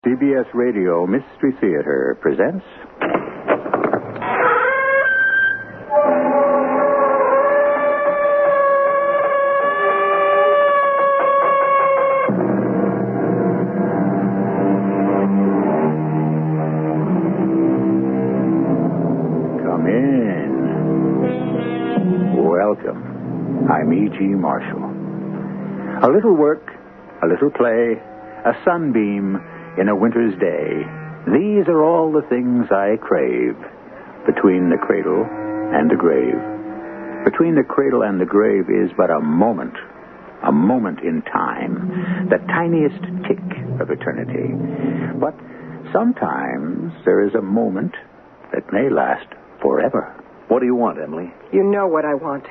CBS Radio Mystery Theater presents... Come in. Welcome. I'm E.G. Marshall. A little work, a little play, a sunbeam in a winter's day. These are all the things I crave between the cradle and the grave. Between the cradle and the grave is but a moment in time, the tiniest tick of eternity. But sometimes there is a moment that may last forever. What do you want, Emily? You know what I want.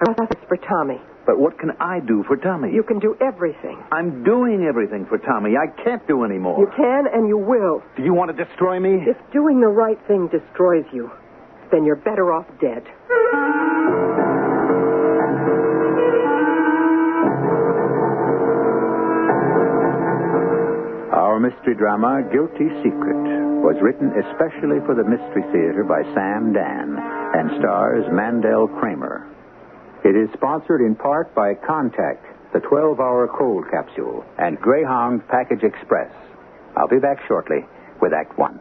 I want this for Tommy. But what can I do for Tommy? You can do everything. I'm doing everything for Tommy. I can't do any more. You can and you will. Do you want to destroy me? If doing the right thing destroys you, then you're better off dead. Our mystery drama, Guilty Secret, was written especially for the Mystery Theater by Sam Dan and stars Mandel Kramer. It is sponsored in part by Contact, the 12-hour cold capsule, and Greyhound Package Express. I'll be back shortly with Act One.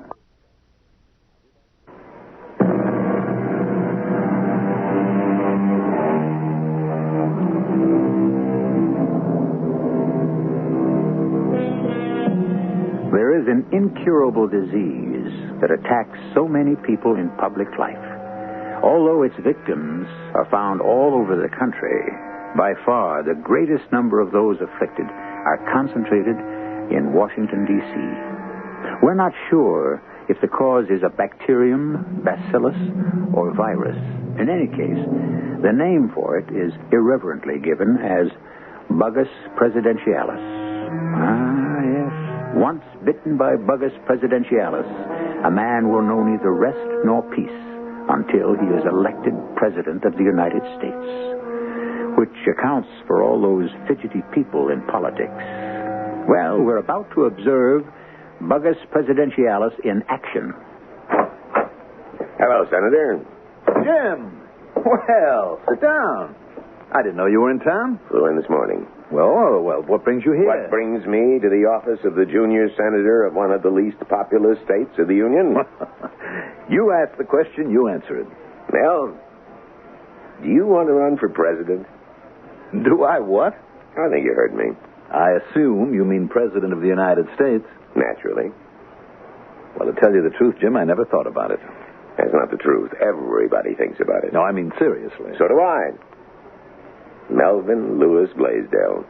There is an incurable disease that attacks so many people in public life. Although its victims are found all over the country, by far the greatest number of those afflicted are concentrated in Washington, D.C. We're not sure if the cause is a bacterium, bacillus, or virus. In any case, the name for it is irreverently given as Bugus presidentialis. Ah, yes. Once bitten by Bugus presidentialis, a man will know neither rest nor peace until he is elected President of the United States, which accounts for all those fidgety people in politics. Well, we're about to observe Bugus presidentialis in action. Hello, Senator. Jim! Well, sit down. I didn't know you were in town. Flew in this morning. Well, what brings you here? What brings me to the office of the junior senator of one of the least populous states of the Union? You asked the question, you answer it. Well, do you want to run for president? Do I what? I think you heard me. I assume you mean President of the United States. Naturally. Well, to tell you the truth, Jim, I never thought about it. That's not the truth. Everybody thinks about it. No, I mean seriously. So do I. Melvin Lewis Blaisdell.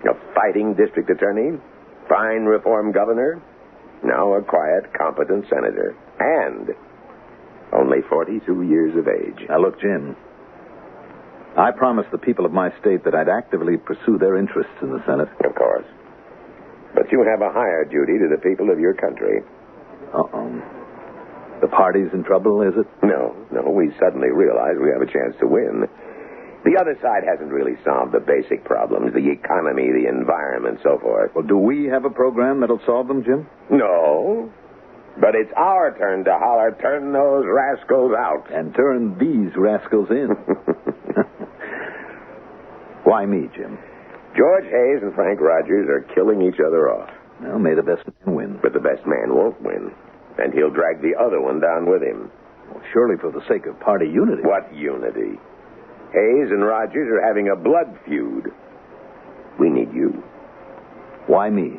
A fighting district attorney, fine reform governor, now a quiet, competent senator, and only 42 years of age. Now, look, Jim, I promised the people of my state that I'd actively pursue their interests in the Senate. Of course. But you have a higher duty to the people of your country. Uh-oh. The party's in trouble, is it? No, we suddenly realize we have a chance to win. The other side hasn't really solved the basic problems, the economy, the environment, so forth. Well, do we have a program that'll solve them, Jim? No. But it's our turn to holler, turn those rascals out. And turn these rascals in. Why me, Jim? George Hayes and Frank Rogers are killing each other off. Well, may the best man win. But the best man won't win. And he'll drag the other one down with him. Well, surely for the sake of party unity. What unity? Hayes and Rogers are having a blood feud. We need you. Why me?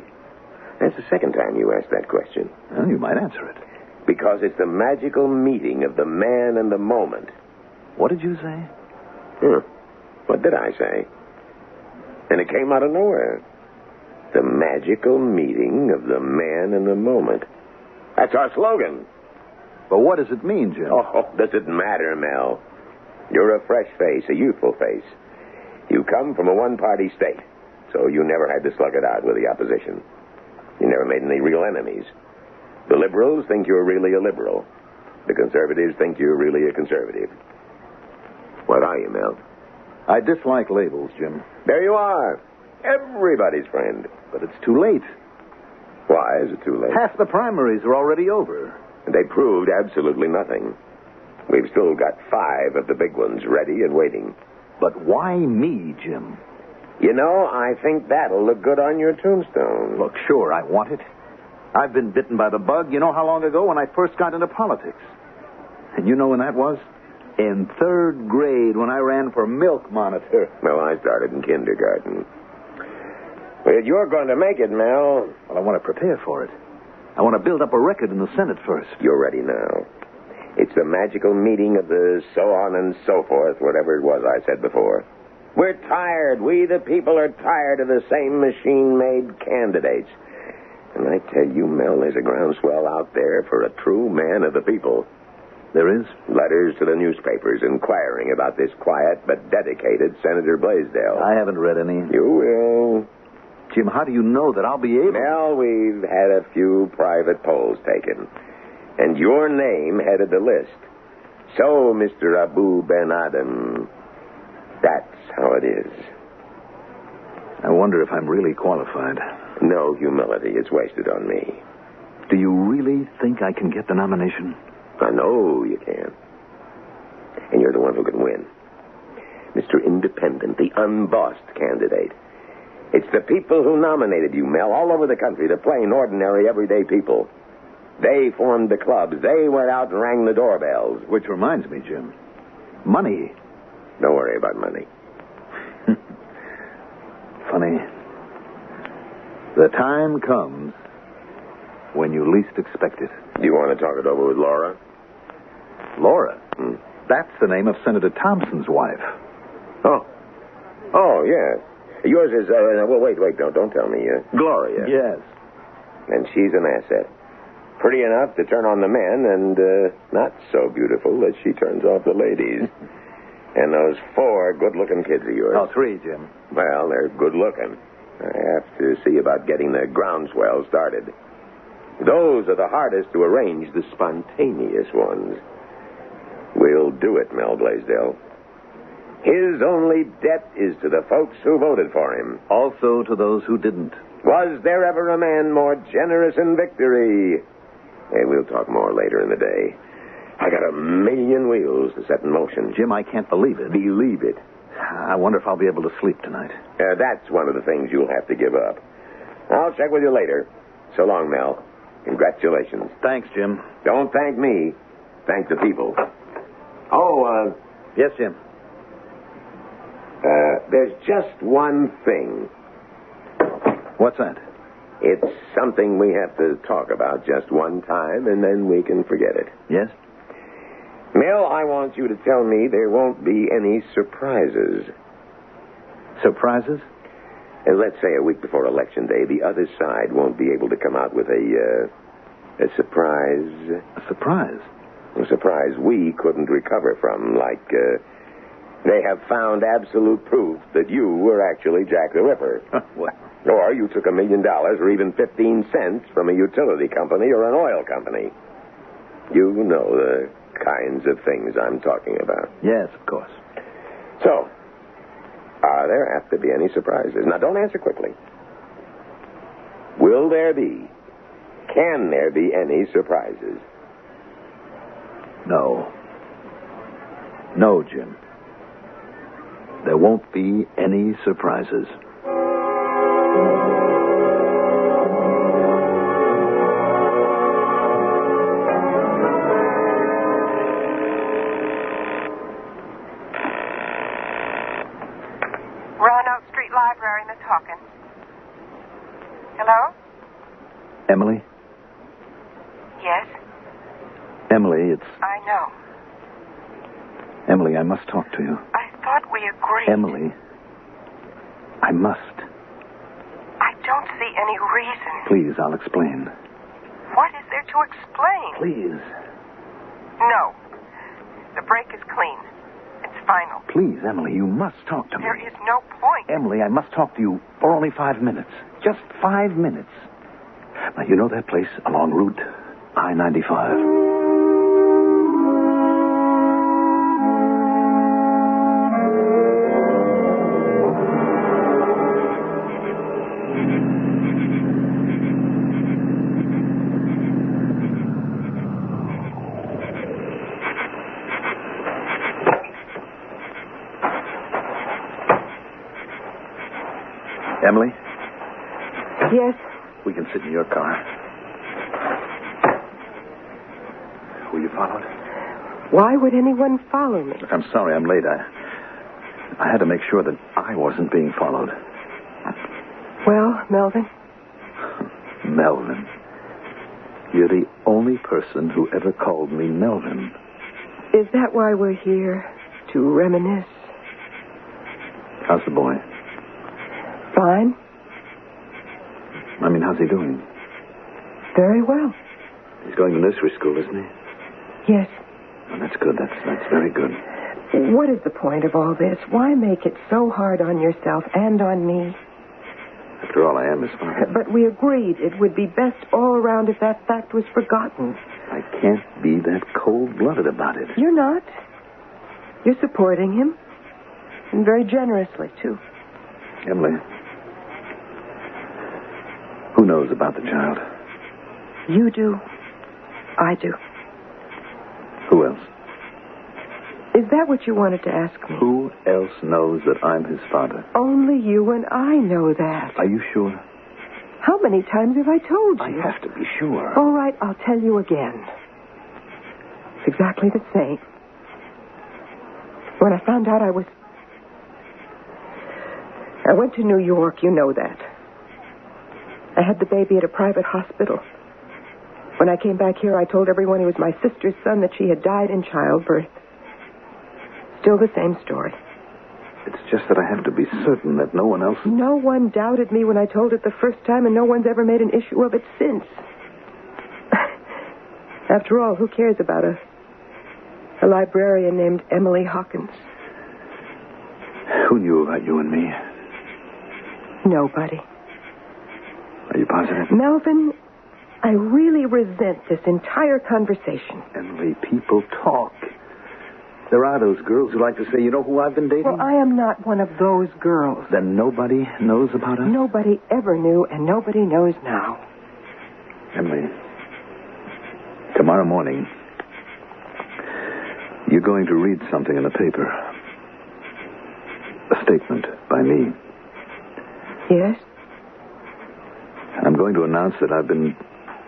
That's the second time you asked that question. Well, you might answer it. Because it's the magical meeting of the man and the moment. What did you say? What did I say? And it came out of nowhere. The magical meeting of the man and the moment. That's our slogan. But what does it mean, Jim? Oh, does it matter, Mel? You're a fresh face, a youthful face. You come from a one-party state, so you never had to slug it out with the opposition. You never made any real enemies. The liberals think you're really a liberal. The conservatives think you're really a conservative. What are you, Mel? I dislike labels, Jim. There you are. Everybody's friend. But it's too late. Why is it too late? Half the primaries are already over. They proved absolutely nothing. We've still got 5 of the big ones ready and waiting. But why me, Jim? You know, I think that'll look good on your tombstone. Look, sure, I want it. I've been bitten by the bug. You know how long ago when I first got into politics? And you know when that was? In 3rd grade when I ran for milk monitor. Well, I started in kindergarten. But you're going to make it, Mel. Well, I want to prepare for it. I want to build up a record in the Senate first. You're ready now. It's the magical meeting of the so on and so forth, whatever it was I said before. We're tired. We, the people, are tired of the same machine-made candidates. And I tell you, Mel, there's a groundswell out there for a true man of the people. There is? Letters to the newspapers inquiring about this quiet but dedicated Senator Blaisdell. I haven't read any. You will. Jim, how do you know that I'll be able... Mel, we've had a few private polls taken. And your name headed the list. So, Mr. Abu Ben Adam, that's how it is. I wonder if I'm really qualified. No humility is wasted on me. Do you really think I can get the nomination? I know you can. And you're the one who can win. Mr. Independent, the unbossed candidate. It's the people who nominated you, Mel, all over the country, the plain, ordinary, everyday people. They formed the clubs. They went out and rang the doorbells. Which reminds me, Jim. Money. Don't worry about money. Funny. The time comes when you least expect it. Do you want to talk it over with Laura? Laura? That's the name of Senator Thompson's wife. Oh, yes. Yours is, wait, don't tell me. Gloria. Yes. And she's an asset. Pretty enough to turn on the men, and not so beautiful that she turns off the ladies. And those 4 good-looking kids of yours. Oh, 3, Jim. Well, they're good-looking. I have to see about getting the groundswell started. Those are the hardest to arrange, the spontaneous ones. We'll do it, Mel Blaisdell. His only debt is to the folks who voted for him. Also to those who didn't. Was there ever a man more generous in victory? And we'll talk more later in the day. I got a million wheels to set in motion. Jim, I can't believe it. Believe it. I wonder if I'll be able to sleep tonight. That's one of the things you'll have to give up. I'll check with you later. So long, Mel. Congratulations. Thanks, Jim. Don't thank me. Thank the people. Oh, Yes, Jim. there's just one thing. What's that? It's something we have to talk about just one time, and then we can forget it. Yes? Mel, I want you to tell me there won't be any surprises. Surprises? Let's say a week before Election Day, the other side won't be able to come out with a surprise. A surprise? A surprise we couldn't recover from, like, they have found absolute proof that you were actually Jack the Ripper. What? Or you took $1 million or even 15 cents from a utility company or an oil company. You know the kinds of things I'm talking about. Yes, of course. So, are there have to be any surprises? Now, don't answer quickly. Will there be? Can there be any surprises? No. No, Jim. There won't be any surprises. Roanoke Street Library, Miss Hawkins. Hello? Emily? Yes, Emily, it's... I know. Emily, I must talk to you. I thought we agreed. Emily, I must. I don't see any reason. Please, I'll explain. What is there to explain? Please. No. The break is clean. It's final. Please, Emily, you must talk to me. There is no point. Emily, I must talk to you for only 5 minutes. Just 5 minutes. Now, you know that place along Route I-95? Yes? We can sit in your car. Were you followed? Why would anyone follow me? Look, I'm sorry I'm late. I had to make sure that I wasn't being followed. Well, Melvin? Melvin. You're the only person who ever called me Melvin. Is that why we're here? To reminisce? How's the boy? Fine. I mean, how's he doing? Very well. He's going to nursery school, isn't he? Yes. Well, that's good. That's very good. What is the point of all this? Why make it so hard on yourself and on me? After all, I am his father. But we agreed it would be best all around if that fact was forgotten. I can't be that cold-blooded about it. You're not. You're supporting him. And very generously, too. Emily, who knows about the child? You do. I do. Who else? Is that what you wanted to ask me? Who else knows that I'm his father? Only you and I know that. Are you sure? How many times have I told you? I have to be sure. All right, I'll tell you again. It's exactly the same. When I found out I went to New York, you know that. I had the baby at a private hospital. When I came back here, I told everyone he was my sister's son, that she had died in childbirth. Still the same story. It's just that I have to be certain that no one else... No one doubted me when I told it the first time, and no one's ever made an issue of it since. After all, who cares about a librarian named Emily Hawkins? Who knew about you and me? Nobody. Are you positive? Melvin, I really resent this entire conversation. Emily, people talk. There are those girls who like to say, you know who I've been dating? Well, I am not one of those girls. Then nobody knows about us? Nobody ever knew, and nobody knows now. Emily, tomorrow morning, you're going to read something in the paper. A statement by me. Yes? I'm going to announce that I've been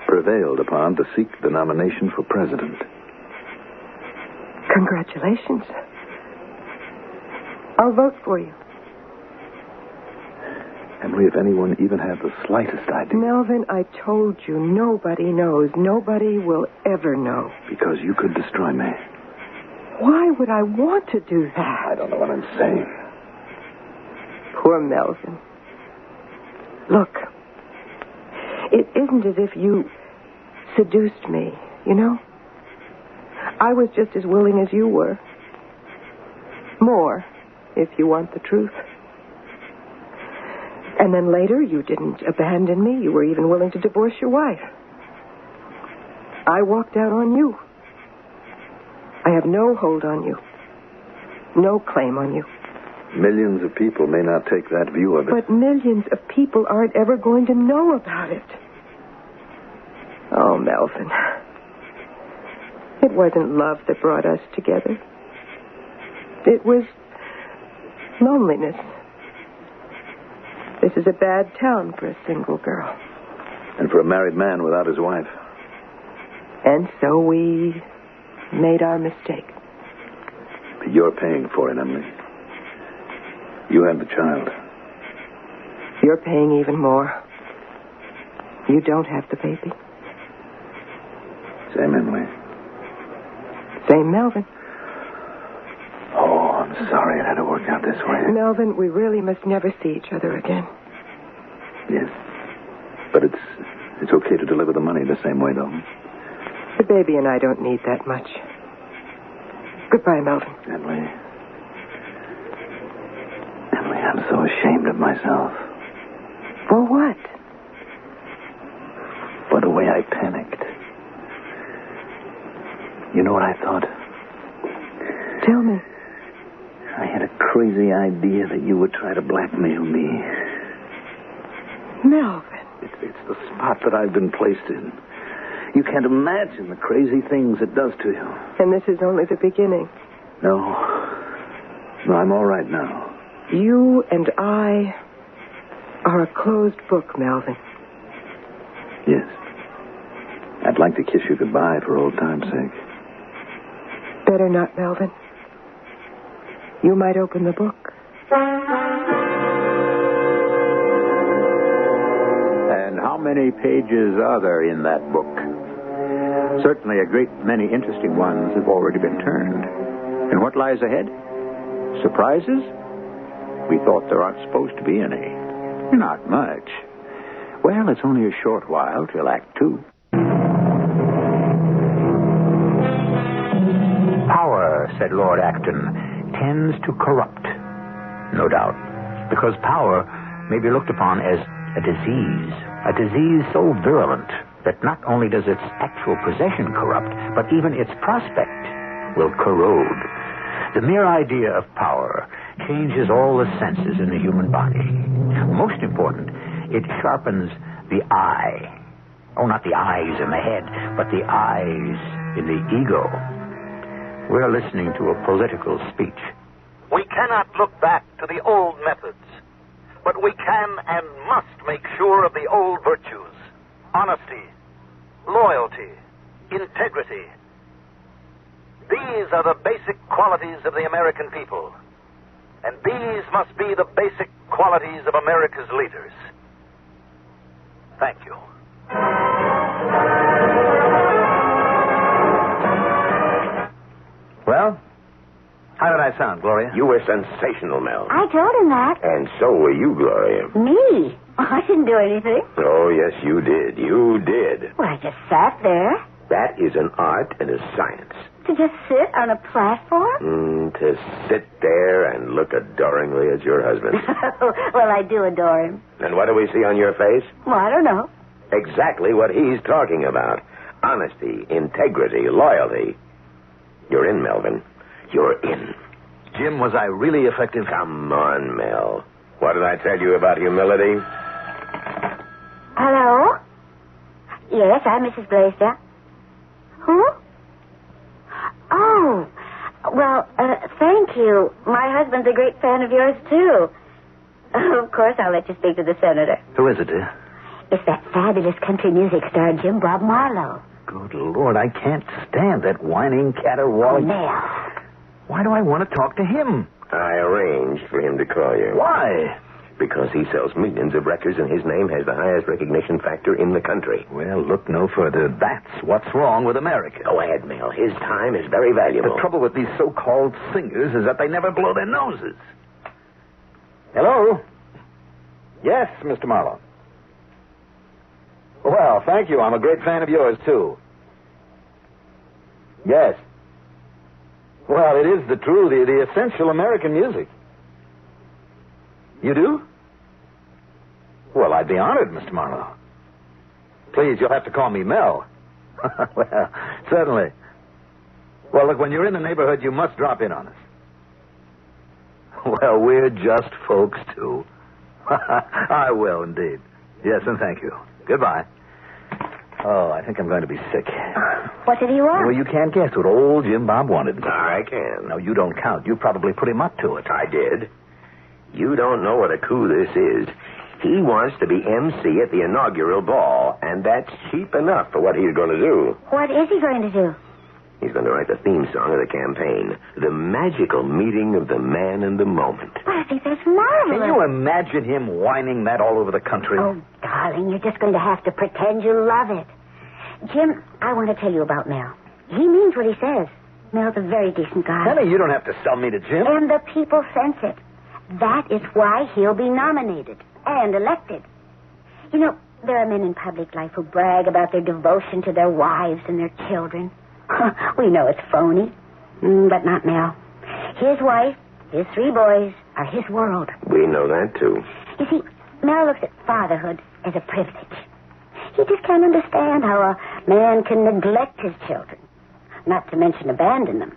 prevailed upon to seek the nomination for president. Congratulations. I'll vote for you. Emily, if anyone even had the slightest idea... Melvin, I told you, nobody knows. Nobody will ever know. Because you could destroy me. Why would I want to do that? I don't know what I'm saying. Poor Melvin. Look, it isn't as if you seduced me, you know? I was just as willing as you were. More, if you want the truth. And then later, you didn't abandon me. You were even willing to divorce your wife. I walked out on you. I have no hold on you. No claim on you. Millions of people may not take that view of it. But millions of people aren't ever going to know about it. Oh, Melvin. It wasn't love that brought us together. It was loneliness. This is a bad town for a single girl. And for a married man without his wife. And so we made our mistake. But you're paying for it, Emily. You have the child. You're paying even more. You don't have the baby. Same Emily. Same Melvin. Oh, I'm sorry it had to work out this way. Melvin, we really must never see each other again. Yes. But it's okay to deliver the money the same way, though. The baby and I don't need that much. Goodbye, Melvin. Emily, I'm so ashamed of myself. For what? For the way I panicked. You know what I thought? Tell me. I had a crazy idea that you would try to blackmail me. Melvin. It's the spot that I've been placed in. You can't imagine the crazy things it does to you. And this is only the beginning. No, I'm all right now. You and I are a closed book, Melvin. Yes. I'd like to kiss you goodbye for old time's sake. Better not, Melvin. You might open the book. And how many pages are there in that book? Certainly a great many interesting ones have already been turned. And what lies ahead? Surprises? We thought there aren't supposed to be any. Not much. Well, it's only a short while till Act 2. Power, said Lord Acton, tends to corrupt. No doubt. Because power may be looked upon as a disease so virulent that not only does its actual possession corrupt, but even its prospect will corrode. The mere idea of power changes all the senses in the human body. Most important, it sharpens the eye. Oh, not the eyes in the head, but the eyes in the ego. We're listening to a political speech. We cannot look back to the old methods, but we can and must make sure of the old virtues: honesty, loyalty, integrity. These are the basic qualities of the American people, and these must be the basic qualities of America's leaders. Thank you. Well, how did I sound, Gloria? You were sensational, Mel. I told him that. And so were you, Gloria. Me? I didn't do anything. Oh, yes, you did. You did. Well, I just sat there. That is an art and a science. To just sit on a platform? To sit there and look adoringly at your husband. Well, I do adore him. And what do we see on your face? Well, I don't know. Exactly what he's talking about. Honesty, integrity, loyalty. You're in, Melvin. You're in. Jim, was I really effective? Come on, Mel. What did I tell you about humility? Hello? Yes, I'm Mrs. Blaisdell. Who? Oh, well, thank you. My husband's a great fan of yours, too. Of course, I'll let you speak to the senator. Who is it, dear? It's that fabulous country music star, Jim Bob Marlowe. Good Lord, I can't stand that whining caterwauling. Now. Why do I want to talk to him? I arranged for him to call you. Why? Because he sells millions of records and his name has the highest recognition factor in the country. Well, look no further. That's what's wrong with America. Go ahead, Mel. His time is very valuable. The trouble with these so-called singers is that they never blow their noses. Hello? Yes, Mr. Marlowe. Well, thank you. I'm a great fan of yours, too. Yes. Well, it is the essential American music. You do? Well, I'd be honored, Mr. Marlowe. Please, you'll have to call me Mel. Well, certainly. Well, look, when you're in the neighborhood, you must drop in on us. Well, we're just folks, too. I will, indeed. Yes, and thank you. Goodbye. Oh, I think I'm going to be sick. What did he want? Well, you can't guess what old Jim Bob wanted. I can. No, you don't count. You probably put him up to it. I did. You don't know what a coup this is. He wants to be MC at the inaugural ball, and that's cheap enough for what he's going to do. What is he going to do? He's going to write the theme song of the campaign. The magical meeting of the man and the moment. Well, I think that's marvelous. Can you imagine him whining that all over the country? Oh, darling, you're just going to have to pretend you love it. Jim, I want to tell you about Mel. He means what he says. Mel's a very decent guy. Honey, you don't have to sell me to Jim. And the people sense it. That is why he'll be nominated and elected. You know, there are men in public life who brag about their devotion to their wives and their children. We know it's phony, but not Mel. His wife, his 3 boys, are his world. We know that, too. You see, Mel looks at fatherhood as a privilege. He just can't understand how a man can neglect his children, not to mention abandon them.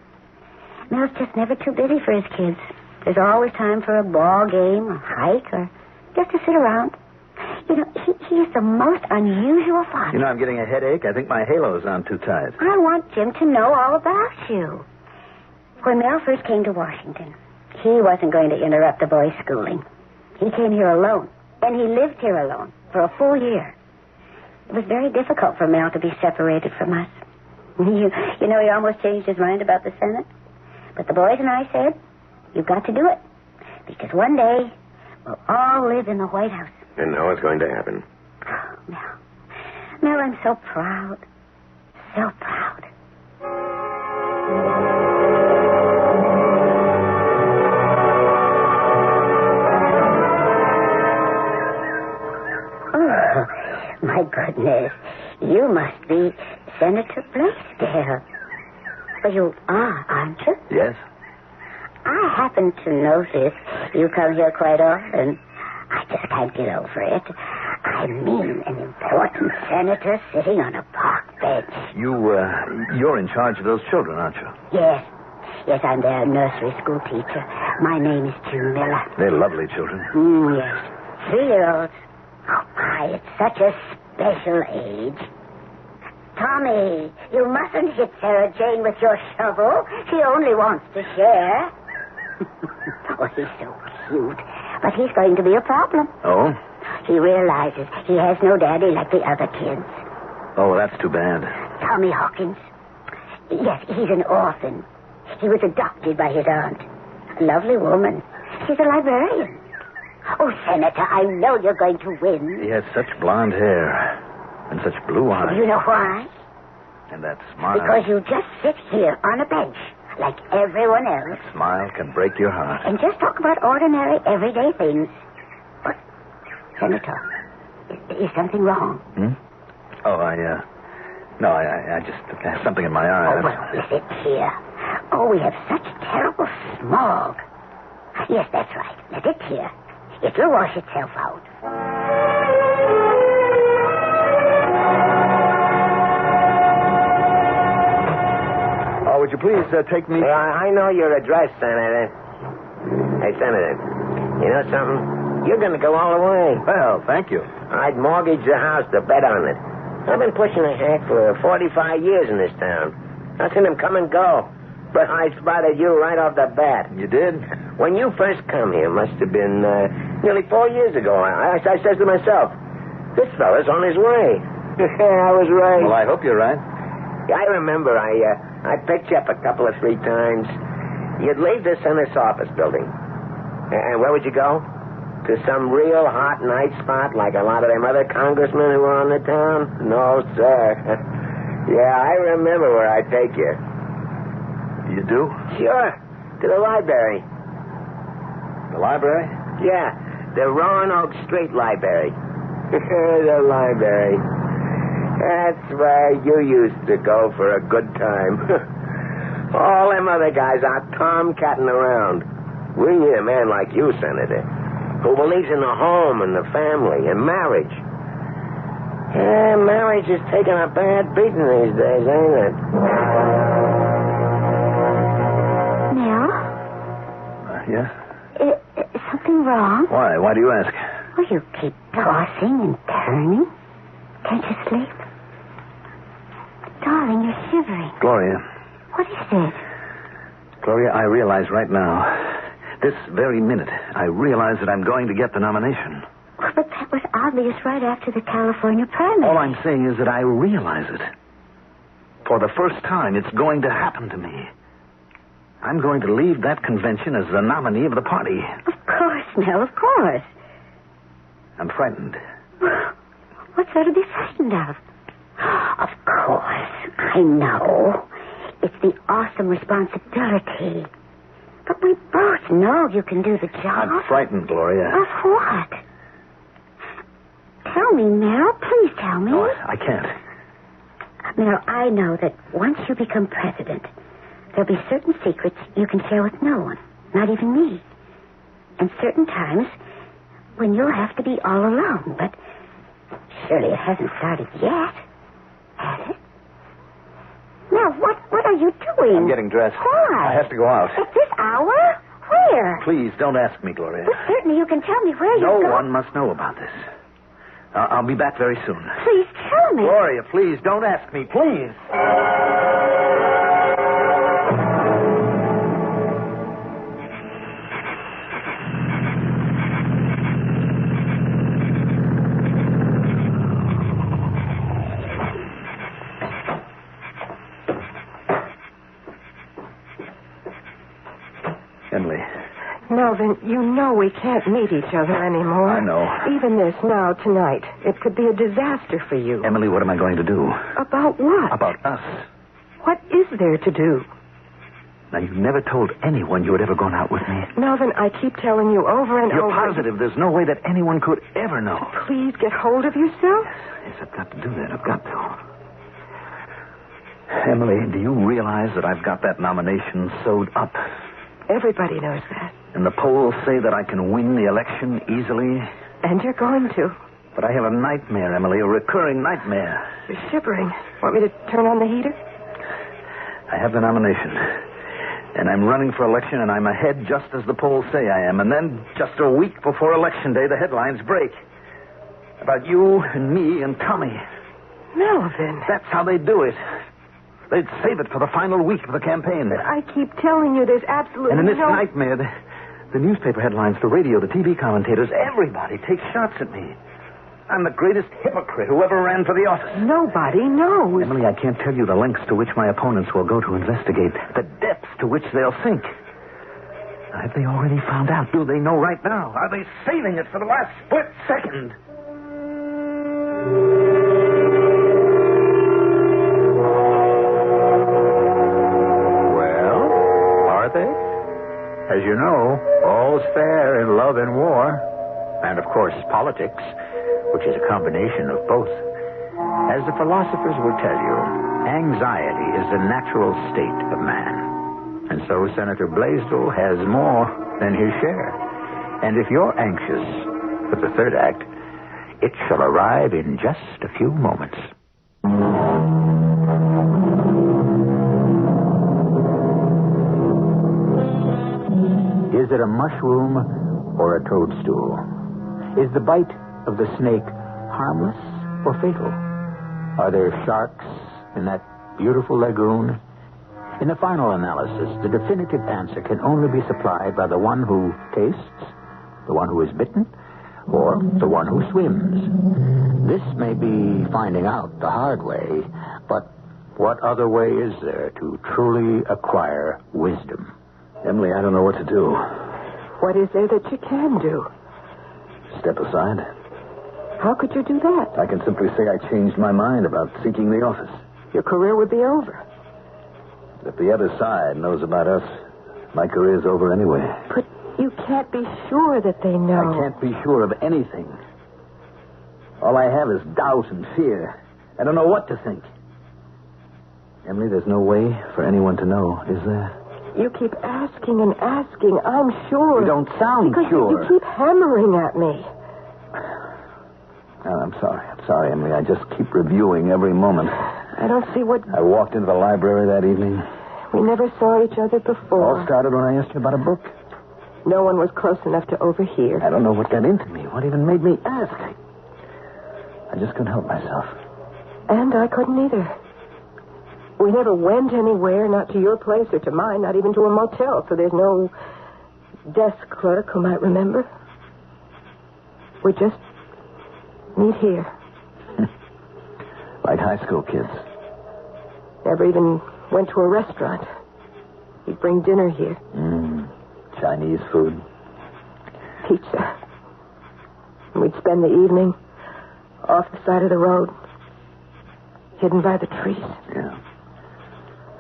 Mel's just never too busy for his kids. There's always time for a ball game, a hike, or just to sit around. You know, he is the most unusual father. You know, I'm getting a headache. I think my halo's on too tight. I want Jim to know all about you. When Mel first came to Washington, he wasn't going to interrupt the boys' schooling. He came here alone, and he lived here alone for a full year. It was very difficult for Mel to be separated from us. You know, he almost changed his mind about the Senate. But the boys and I said, you've got to do it. Because one day, we'll all live in the White House. And now it's going to happen. Oh, Mel. Mel, I'm so proud. So proud. Oh, my goodness. You must be Senator Blaisdell. Well, you are, aren't you? Yes? I happen to notice you come here quite often. I just can't get over it. I mean, an important senator sitting on a park bench. You're in charge of those children, aren't you? Yes. Yes, I'm their nursery school teacher. My name is June Miller. They're lovely children. Yes. 3-year-olds. Oh, my, it's such a special age. Tommy, you mustn't hit Sarah Jane with your shovel. She only wants to share. Oh, he's so cute. But he's going to be a problem. Oh? He realizes he has no daddy like the other kids. Oh, that's too bad. Tommy Hawkins. Yes, he's an orphan. He was adopted by his aunt. A lovely woman. She's a librarian. Oh, Senator, I know you're going to win. He has such blonde hair and such blue eyes. Do you know why? And that smile. Because you just sit here on a bench like everyone else. That smile can break your heart. And just talk about ordinary, everyday things. But, Senator, is something wrong? Oh, No, I just have something in my eye. Oh, well, is it here? Oh, we have such terrible smog. Yes, that's right. Let it here. It'll wash itself out. Oh, would you please take me... I know your address, Senator. Hey, Senator, you know something? You're going to go all the way. Well, thank you. I'd mortgage the house to bet on it. I've been pushing a hack for 45 years in this town. I've seen them come and go. But I spotted you right off the bat. You did? When you first come here, must have been nearly 4 years ago, I says to myself, this fella's on his way. I was right. Well, I hope you're right. I remember I picked you up a couple of 3 times. You'd leave the Senate's office building. And where would you go? To some real hot night spot like a lot of them other congressmen who were on the town? No, sir. Yeah, I remember where I'd take you. You do? Sure. To the library. The library? Yeah, the Roanoke Street Library. The library. That's where you used to go for a good time. All them other guys are tomcatting around. We need a man like you, Senator, who believes in the home and the family and marriage. Yeah, marriage is taking a bad beating these days, ain't it? Mel? Yes? Is something wrong? Why? Why do you ask? Well, you keep tossing and turning. Can't you sleep? Darling, you're shivering. Gloria. What is it? Gloria, I realize right now, this very minute, I realize that I'm going to get the nomination. Well, but that was obvious right after the California primary. All I'm saying is that I realize it. For the first time, it's going to happen to me. I'm going to leave that convention as the nominee of the party. Of course, Mel, of course. I'm frightened. What's there to be frightened of? Of course, I know. It's the awesome responsibility. But we both know you can do the job. I'm frightened, Gloria. Of what? Tell me, Mel. Please tell me. No, I can't. Mel, I know that once you become president, there'll be certain secrets you can share with no one, not even me. And certain times when you'll have to be all alone. But surely it hasn't started yet, has it? Now, what are you doing? I'm getting dressed. Why? I have to go out. At this hour? Where? Please, don't ask me, Gloria. But certainly you can tell me where you're going. No one must know about this. I'll be back very soon. Please tell me. Gloria, please, don't ask me, please. Melvin, you know we can't meet each other anymore. I know. Even this now, tonight. It could be a disaster for you. Emily, what am I going to do? About what? About us. What is there to do? Now, you never told anyone you had ever gone out with me. Melvin, I keep telling you over and You're over. positive there's no way that anyone could ever know. Please get hold of yourself. Yes, I've got to do that. I've got to. Emily, do you realize that I've got that nomination sewed up? Everybody knows that. And the polls say that I can win the election easily. And you're going to. But I have a nightmare, Emily, a recurring nightmare. You're shivering. Want me to turn on the heater? I have the nomination. And I'm running for election, and I'm ahead just as the polls say I am. And then, just a week before Election Day, the headlines break. About you and me and Tommy. Melvin. That's how they do it. They'd save it for the final week of the campaign. I keep telling you there's absolutely And in this no... nightmare, the newspaper headlines, the radio, the TV commentators, everybody takes shots at me. I'm the greatest hypocrite who ever ran for the office. Nobody knows. Emily, I can't tell you the lengths to which my opponents will go to investigate, the depths to which they'll sink. Have they already found out? Do they know right now? Are they saving it for the last split second? Well, are they? As you know, all's fair in love and war. And, of course, politics, which is a combination of both. As the philosophers will tell you, anxiety is the natural state of man. And so Senator Blaisdell has more than his share. And if you're anxious for the third act, it shall arrive in just a few moments. Is it a mushroom or a toadstool? Is the bite of the snake harmless or fatal? Are there sharks in that beautiful lagoon? In the final analysis, the definitive answer can only be supplied by the one who tastes, the one who is bitten, or the one who swims. This may be finding out the hard way, but what other way is there to truly acquire wisdom? Emily, I don't know what to do. What is there that you can do? Step aside. How could you do that? I can simply say I changed my mind about seeking the office. Your career would be over. If the other side knows about us, my career's over anyway. But you can't be sure that they know. I can't be sure of anything. All I have is doubt and fear. I don't know what to think. Emily, there's no way for anyone to know, is there? You keep asking and asking. I'm sure. You don't sound because sure. You keep hammering at me. Oh, I'm sorry, Emily. I just keep reviewing every moment. I don't see what... I walked into the library that evening. We never saw each other before. All started when I asked you about a book. No one was close enough to overhear. I don't know what got into me. What even made me ask? I just couldn't help myself. And I couldn't either. We never went anywhere, not to your place or to mine, not even to a motel, so there's no desk clerk who might remember. We just meet here. Like high school kids. Never even went to a restaurant. He'd bring dinner here. Chinese food. Pizza. And we'd spend the evening off the side of the road, hidden by the trees. Yeah.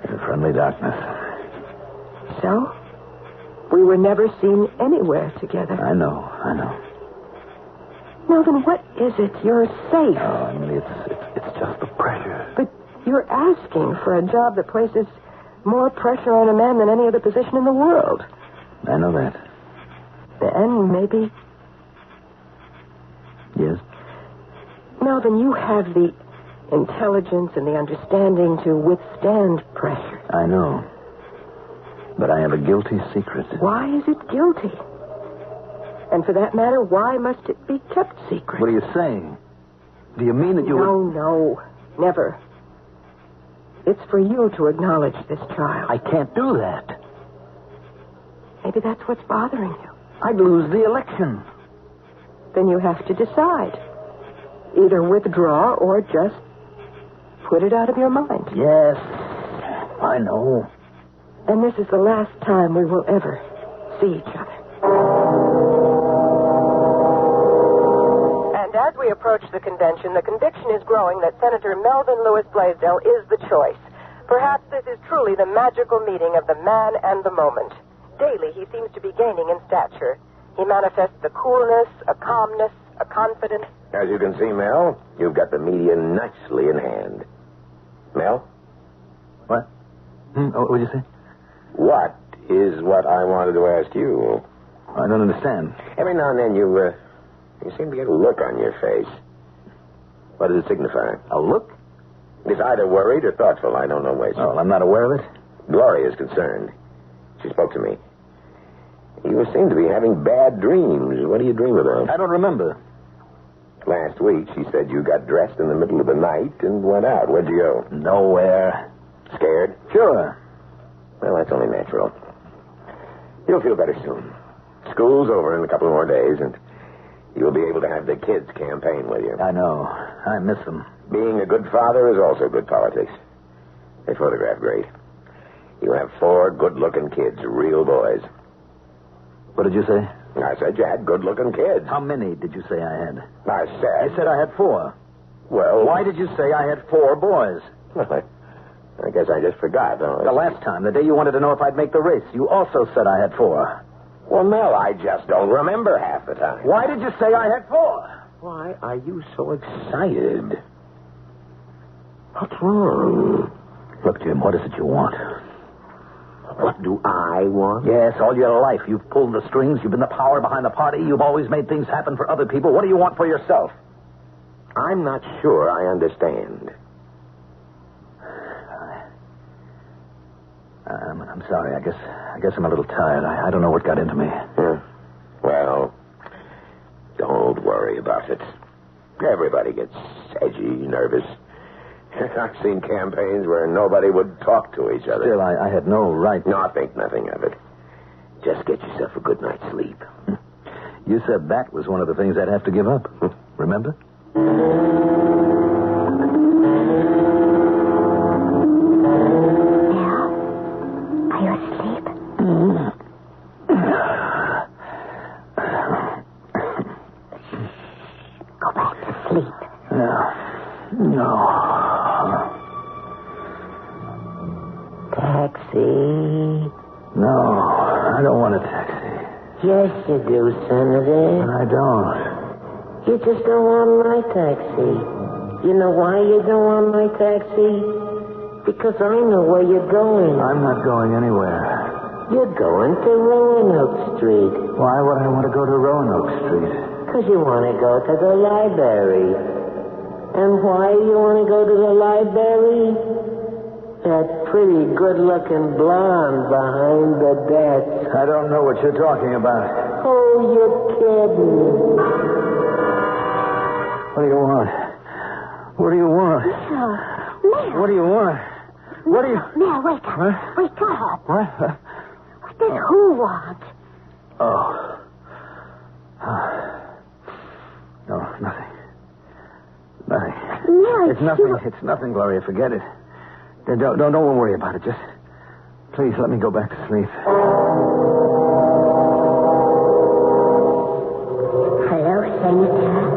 In the friendly darkness. So, we were never seen anywhere together. I know. Melvin, what is it? You're safe. Oh, Emily, it's just the pressure. But you're asking for a job that places more pressure on a man than any other position in the world. I know that. Then maybe... Yes? Melvin, you have the intelligence and the understanding to withstand pressure. I know. But I have a guilty secret. Why is it guilty? And for that matter, why must it be kept secret? What are you saying? Do you mean that you No, never. It's for you to acknowledge this child. I can't do that. Maybe that's what's bothering you. I'd lose the election. Then you have to decide. Either withdraw or just put it out of your mind. Yes, I know. And this is the last time we will ever see each other. we approach the convention, the conviction is growing that Senator Melvin Lewis Blaisdell is the choice. Perhaps this is truly the magical meeting of the man and the moment. Daily, he seems to be gaining in stature. He manifests a coolness, a calmness, a confidence. As you can see, Mel, you've got the media nicely in hand. Mel? What? What did you say? What is what I wanted to ask you? I don't understand. Every now and then you seem to get a look on your face. What does it signify? A look? It's either worried or thoughtful. I don't know which. Oh, I'm not aware of it? Gloria is concerned. She spoke to me. You seem to be having bad dreams. What do you dream about? I don't remember. Last week, she said you got dressed in the middle of the night and went out. Where'd you go? Nowhere. Scared? Sure. Well, that's only natural. You'll feel better soon. School's over in a couple more days, and you'll be able to have the kids campaign with you. I know. I miss them. Being a good father is also good politics. They photograph great. You have 4 good-looking kids, real boys. What did you say? I said you had good-looking kids. How many did you say I had? I said... I said I had 4. Well... Why did you say I had 4 boys? I guess I just forgot. The last time, the day you wanted to know if I'd make the race, you also said I had 4. Well, Mel, I just don't remember half the time. Why did you say I had 4? Why are you so excited? What's wrong? Look, Jim, what is it you want? What do I want? Yes, all your life you've pulled the strings. You've been the power behind the party. You've always made things happen for other people. What do you want for yourself? I'm not sure I understand. I'm sorry. I guess I'm a little tired. I don't know what got into me. Well, don't worry about it. Everybody gets edgy, nervous. I've seen campaigns where nobody would talk to each other. Still, I had no right... No, think nothing of it. Just get yourself a good night's sleep. You said that was one of the things I'd have to give up. Remember? Are you asleep? Go back to sleep. No. Taxi? No, I don't want a taxi. Yes, you do, Senator. I don't. You just don't want my taxi. You know why you don't want my taxi? Because I know where you're going. I'm not going anywhere. You're going to Roanoke Street. Why would I want to go to Roanoke Street? Because you want to go to the library. And why you want to go to the library? That pretty good-looking blonde behind the desk. I don't know what you're talking about. Oh, you're kidding. What do you want? What do you want? Mel. What do you want? What do you... Mel, wake up. What? Wake up. What? What does who want? Oh. No, nothing. Nothing. Mel, It's nothing. It's nothing, Gloria. Forget it. Don't worry about it. Just, please, let me go back to sleep. Hello, Senator.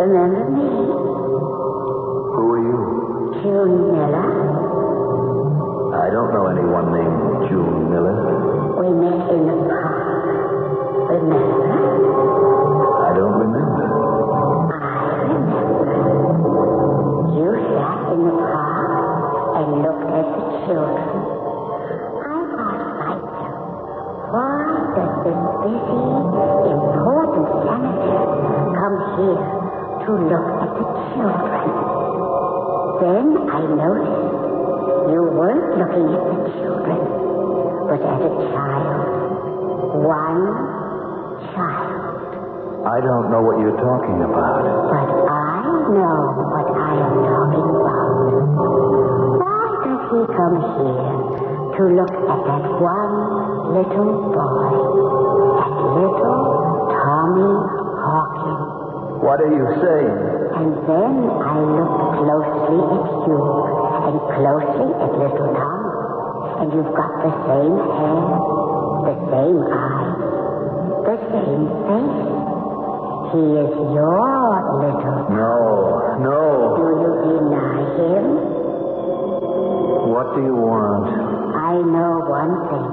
Remember me? Who are you? June Miller. I don't know anyone named June Miller. We met in the park. Remember? I don't remember. I remember. You sat in the park and looked at the children. I thought I'd know. Why does this busy, important senator come here to look at the children? Then I noticed you weren't looking at the children, but at a child. One child. I don't know what you're talking about. But I know what I am talking about. Why does he come here to look at that one little boy? That little Tommy Hawkins. What are you saying? And then I looked closely at you and closely at little Tommy. And you've got the same hair, the same eyes, the same face. he is your little... No. Do you deny him? What do you want? I know one thing.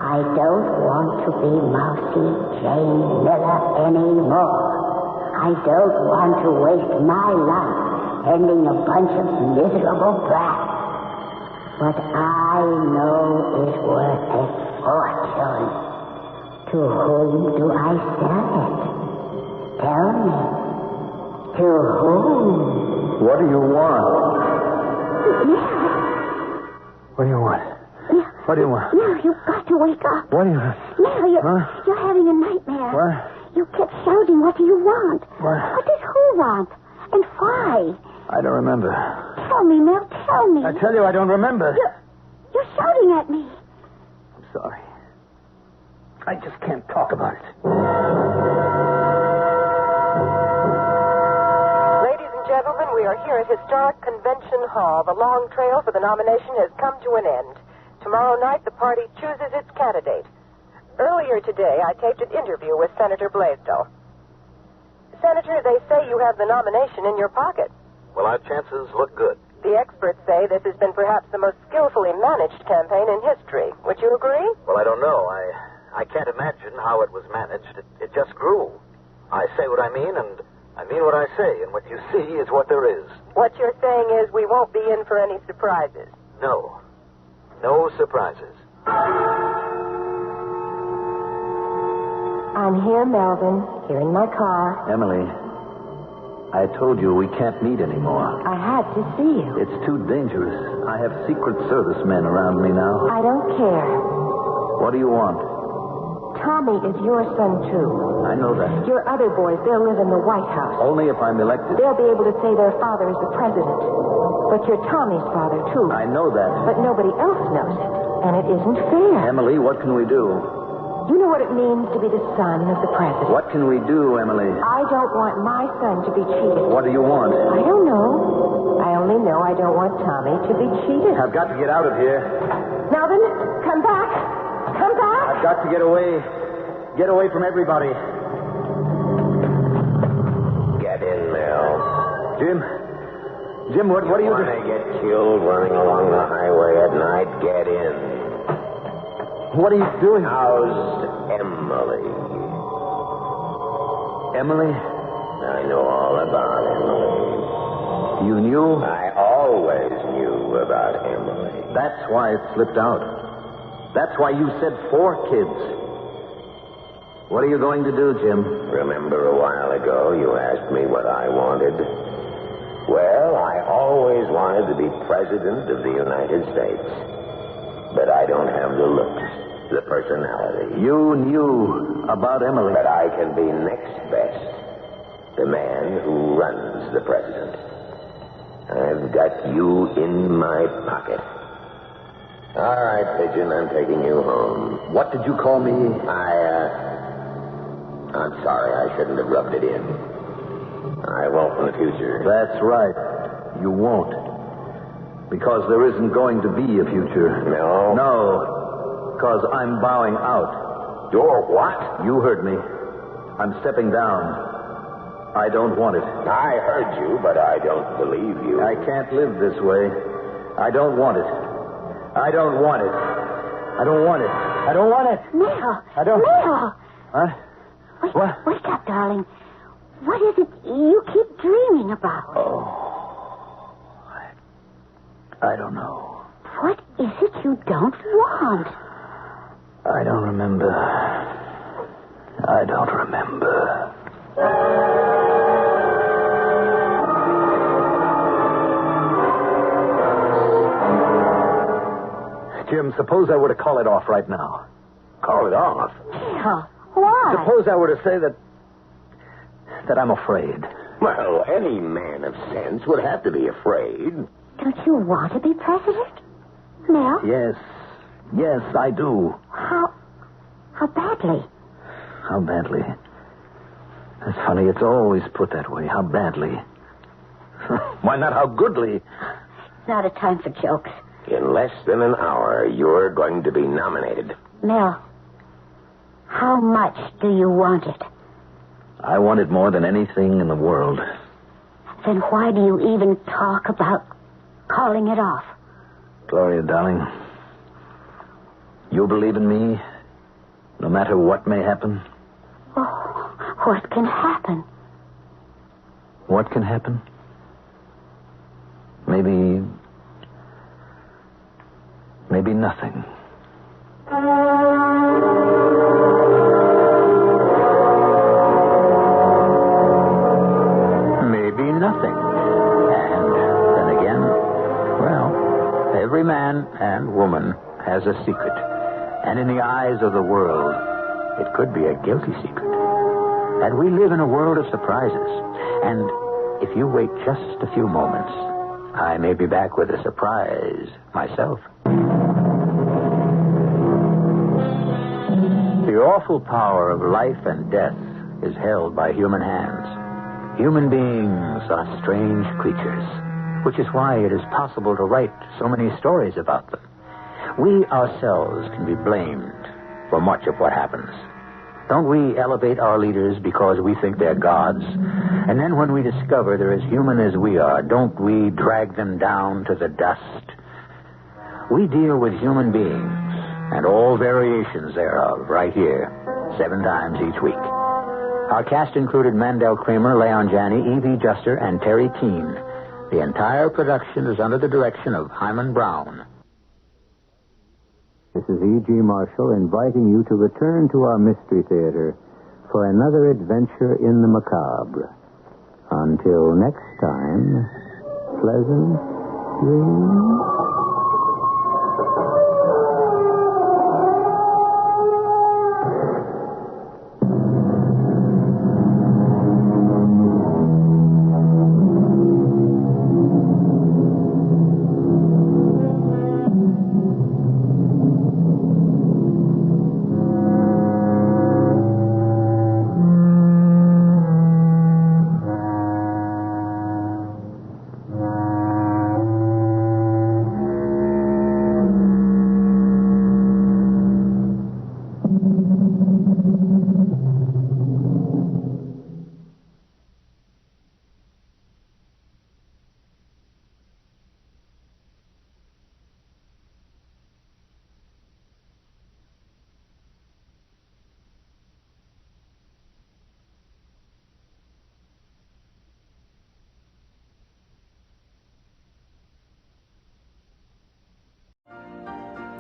I don't want to be Mousy Jane Miller anymore. I don't want to waste my life tending a bunch of miserable brats. But I know it's worth a fortune. To whom do I sell it? Tell me. To whom? What do you want? Now. What do you want? Now. What do you want? Now, you've got to wake up. What do you... Now, you're having a nightmare. What? You kept shouting, what do you want? What? What does who want? And why? I don't remember. Tell me, Mel, tell me. I tell you, I don't remember. You're shouting at me. I'm sorry. I just can't talk about it. Ladies and gentlemen, we are here at Historic Convention Hall. The long trail for the nomination has come to an end. Tomorrow night, the party chooses its candidate. Earlier today, I taped an interview with Senator Blaisdell. Senator, they say you have the nomination in your pocket. Well, our chances look good. The experts say this has been perhaps the most skillfully managed campaign in history. Would you agree? Well, I don't know. I can't imagine how it was managed. It just grew. I say what I mean, and I mean what I say, and what you see is what there is. What you're saying is we won't be in for any surprises. No. No surprises. I'm here, Melvin. Here in my car. Emily, I told you we can't meet anymore. I had to see you. It's too dangerous. I have Secret Service men around me now. I don't care. What do you want? Tommy is your son, too. I know that. Your other boys, they'll live in the White House. Only if I'm elected. They'll be able to say their father is the president. But you're Tommy's father, too. I know that. But nobody else knows it. And it isn't fair. Emily, what can we do? You know what it means to be the son of the president. What can we do, Emily? I don't want my son to be cheated. What do you want? I don't know. I only know I don't want Tommy to be cheated. I've got to get out of here. Melvin, come back. Come back. I've got to get away. Get away from everybody. Get in, Mel. Jim, what are you doing? Want to get killed running along the highway at night? Get in. What are you doing? How's Emily? Emily? I know all about Emily. You knew? I always knew about Emily. That's why it slipped out. That's why you said 4 kids. What are you going to do, Jim? Remember a while ago you asked me what I wanted? Well, I always wanted to be president of the United States. But I don't have the looks, the personality. You knew about Emily. But I can be next best. The man who runs the president. I've got you in my pocket. All right, Pigeon, I'm taking you home. What did you call me? I'm sorry, I shouldn't have rubbed it in. I won't in the future. That's right. You won't. Because there isn't going to be a future. No? No. Because I'm bowing out. You're what? You heard me. I'm stepping down. I don't want it. I heard you, but I don't believe you. I can't live this way. I don't want it. I don't want it. I don't want it. I don't want it. Mel! I don't... Mel! What? What? Wake up, darling. What is it you keep dreaming about? Oh. I don't know. What is it you don't want? I don't remember. I don't remember. Jim, suppose I were to call it off right now. Call it off? Mel, why? Suppose I were to say that I'm afraid. Well, any man of sense would have to be afraid. Don't you want to be president? Mel? Yes. Yes, I do. How badly? How badly? That's funny. It's always put that way. How badly? Why not how goodly? It's not a time for jokes. In less than an hour, you're going to be nominated. Mel, how much do you want it? I want it more than anything in the world. Then why do you even talk about calling it off? Gloria, darling, you believe in me, no matter what may happen? Oh, what can happen? What can happen? Maybe nothing. Maybe nothing. And then again, well, every man and woman has a secret. And in the eyes of the world, it could be a guilty secret. And we live in a world of surprises. And if you wait just a few moments, I may be back with a surprise myself. The awful power of life and death is held by human hands. Human beings are strange creatures, which is why it is possible to write so many stories about them. We ourselves can be blamed for much of what happens. Don't we elevate our leaders because we think they're gods? And then when we discover they're as human as we are, don't we drag them down to the dust? We deal with human beings and all variations thereof right here, 7 times each week. Our cast included Mandel Kramer, Leon Janney, Evie Juster, and Terry Keane. The entire production is under the direction of Hyman Brown. This is E.G. Marshall inviting you to return to our Mystery Theater for another adventure in the macabre. Until next time, pleasant dreams.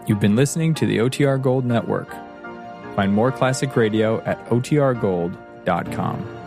You've been listening to the OTR Gold Network. Find more classic radio at otrgold.com.